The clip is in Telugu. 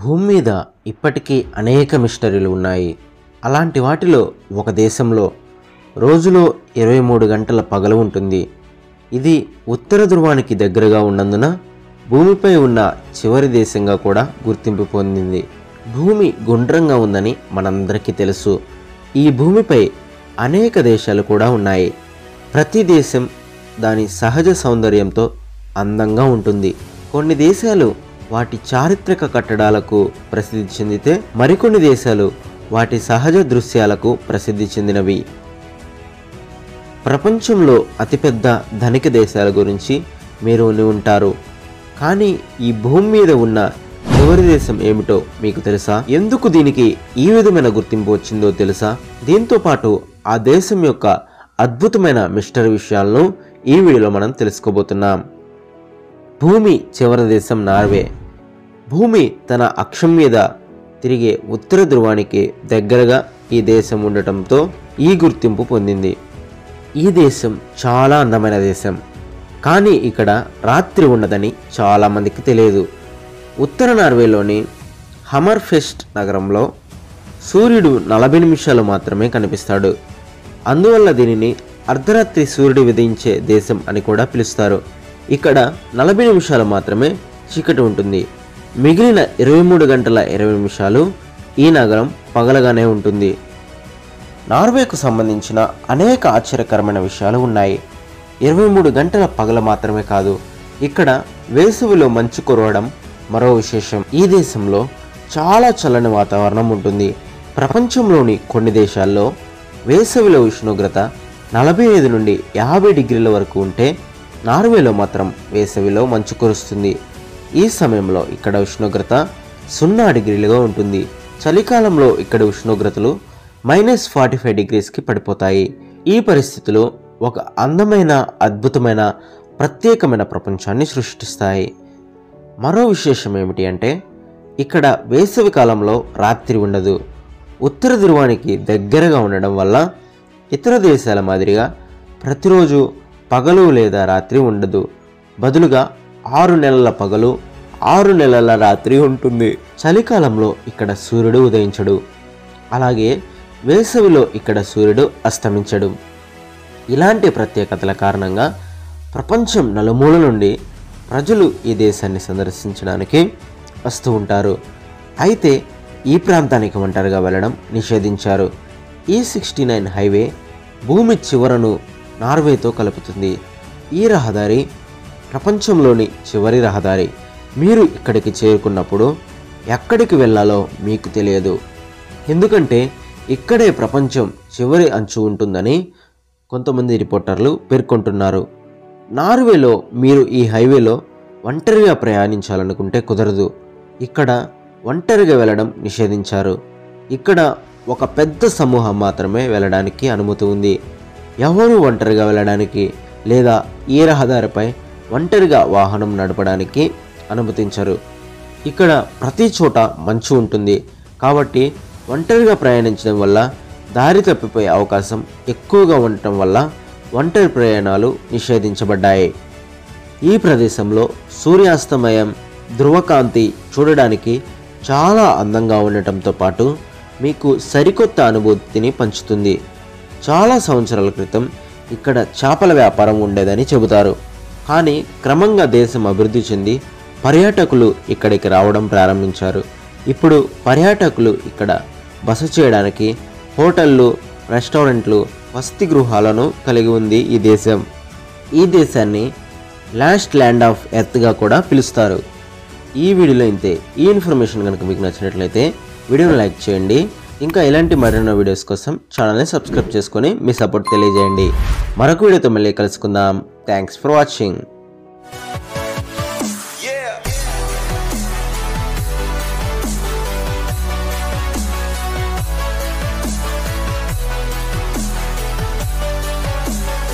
భూమి మీద ఇప్పటికీ అనేక మిస్టరీలు ఉన్నాయి. అలాంటి వాటిలో ఒక దేశంలో రోజులో 23 గంటల పగలు ఉంటుంది. ఇది ఉత్తర ధ్రువానికి దగ్గరగా ఉన్నందున భూమిపై ఉన్న చివరి దేశంగా కూడా గుర్తింపు పొందింది. భూమి గుండ్రంగా ఉందని మనందరికీ తెలుసు. ఈ భూమిపై అనేక దేశాలు కూడా ఉన్నాయి. ప్రతి దేశం దాని సహజ సౌందర్యంతో అందంగా ఉంటుంది. కొన్ని దేశాలు వాటి చారిత్రక కట్టడాలకు ప్రసిద్ధి చెందితే మరికొన్ని దేశాలు వాటి సహజ దృశ్యాలకు ప్రసిద్ధి చెందినవి. ప్రపంచంలో అతిపెద్ద ధనిక దేశాల గురించి మీరు విని ఉంటారు. కానీ ఈ భూమి మీద ఉన్న చివరి దేశం ఏమిటో మీకు తెలుసా? ఎందుకు దీనికి ఈ విధమైన గుర్తింపు వచ్చిందో తెలుసా? దీంతో పాటు ఆ దేశం యొక్క అద్భుతమైన మిస్టరీ విషయాలను ఈ వీడియోలో మనం తెలుసుకోబోతున్నాం. భూమి చివరి దేశం నార్వే. భూమి తన అక్షం మీద తిరిగే ఉత్తర ధ్రువానికి దగ్గరగా ఈ దేశం ఉండటంతో ఈ గుర్తింపు పొందింది. ఈ దేశం చాలా అందమైన దేశం. కానీ ఇక్కడ రాత్రి ఉండదని చాలామందికి తెలియదు. ఉత్తర నార్వేలోని హమర్ఫెస్ట్ నగరంలో సూర్యుడు 40 నిమిషాలు మాత్రమే కనిపిస్తాడు. అందువల్ల దీనిని అర్ధరాత్రి సూర్యుడు ఉదయించే దేశం అని కూడా పిలుస్తారు. ఇక్కడ 40 నిమిషాలు మాత్రమే చీకటి ఉంటుంది. మిగిలిన 23 గంటల 20 నిమిషాలు ఈ నగరం పగలగానే ఉంటుంది. నార్వేకు సంబంధించిన అనేక ఆశ్చర్యకరమైన విషయాలు ఉన్నాయి. 23 గంటల పగల మాత్రమే కాదు, ఇక్కడ వేసవిలో మంచు కురవడం మరో విశేషం. ఈ దేశంలో చాలా చల్లని వాతావరణం ఉంటుంది. ప్రపంచంలోని కొన్ని దేశాల్లో వేసవిలో ఉష్ణోగ్రత 45 నుండి 50 డిగ్రీల వరకు ఉంటే నార్వేలో మాత్రం వేసవిలో మంచు కురుస్తుంది. ఈ సమయంలో ఇక్కడ ఉష్ణోగ్రత 0 డిగ్రీలుగా ఉంటుంది. చలికాలంలో ఇక్కడ ఉష్ణోగ్రతలు -45 డిగ్రీస్కి పడిపోతాయి. ఈ పరిస్థితులు ఒక అందమైన, అద్భుతమైన, ప్రత్యేకమైన ప్రపంచాన్ని సృష్టిస్తాయి. మరో విశేషం ఏమిటి అంటే ఇక్కడ వేసవి కాలంలో రాత్రి ఉండదు. ఉత్తర ధ్రువానికి దగ్గరగా ఉండడం వల్ల ఇతర దేశాల మాదిరిగా ప్రతిరోజు పగలు లేదా రాత్రి ఉండదు. బదులుగా 6 నెలల పగలు 6 నెలల రాత్రి ఉంటుంది. చలికాలంలో ఇక్కడ సూర్యుడు ఉదయించడు. అలాగే వేసవిలో ఇక్కడ సూర్యుడు అస్తమించడు. ఇలాంటి ప్రత్యేకతల కారణంగా ప్రపంచం నలుమూల నుండి ప్రజలు ఈ దేశాన్ని సందర్శించడానికి వస్తూ ఉంటారు. అయితే ఈ ప్రాంతానికి ఒంటరిగా వెళ్ళడం నిషేధించారు. E69 హైవే భూమి చివరను నార్వేతో కలుపుతుంది. ఈ రహదారి ప్రపంచంలోని చివరి రహదారి. మీరు ఇక్కడికి చేరుకున్నప్పుడు ఎక్కడికి వెళ్ళాలో మీకు తెలియదు. ఎందుకంటే ఇక్కడే ప్రపంచం చివరి అంచు ఉంటుందని కొంతమంది రిపోర్టర్లు పేర్కొంటున్నారు. నార్వేలో మీరు ఈ హైవేలో ఒంటరిగా ప్రయాణించాలనుకుంటే కుదరదు. ఇక్కడ ఒంటరిగా వెళ్ళడం నిషేధించారు. ఇక్కడ ఒక పెద్ద సమూహం మాత్రమే వెళ్ళడానికి అనుమతి ఉంది. ఎవరు ఒంటరిగా వెళ్ళడానికి లేదా ఈ రహదారిపై ఒంటరిగా వాహనం నడపడానికి అనుమతించరు. ఇక్కడ ప్రతి చోట మంచు ఉంటుంది. కాబట్టి ఒంటరిగా ప్రయాణించడం వల్ల దారి తప్పిపోయే అవకాశం ఎక్కువగా ఉండటం వల్ల ఒంటరి ప్రయాణాలు నిషేధించబడ్డాయి. ఈ ప్రదేశంలో సూర్యాస్తమయం, ధ్రువకాంతి చూడడానికి చాలా అందంగా ఉండటంతో పాటు మీకు సరికొత్త అనుభూతిని పంచుతుంది. చాలా సంవత్సరాల క్రితం ఇక్కడ చేపల వ్యాపారం ఉండేదని చెబుతారు. కానీ క్రమంగా దేశం అభివృద్ధి చెంది పర్యాటకులు ఇక్కడికి రావడం ప్రారంభించారు. ఇప్పుడు పర్యాటకులు ఇక్కడ బస చేయడానికి హోటళ్ళు, రెస్టారెంట్లు, వసతి గృహాలను కలిగి ఉంది ఈ దేశం. ఈ దేశాన్ని లాస్ట్ ల్యాండ్ ఆఫ్ ఎర్త్గా కూడా పిలుస్తారు. ఈ వీడియోలో ఇంతే. ఈ ఇన్ఫర్మేషన్ కనుక మీకు నచ్చినట్లయితే వీడియోని లైక్ చేయండి. ఇంకా ఇలాంటి మరిన్ని వీడియోస్ కోసం ఛానల్ని సబ్స్క్రైబ్ చేసుకొని మీ సపోర్ట్ తెలియజేయండి. మరొక వీడియోతో మళ్ళీ కలుసుకుందాం. Thanks for watching.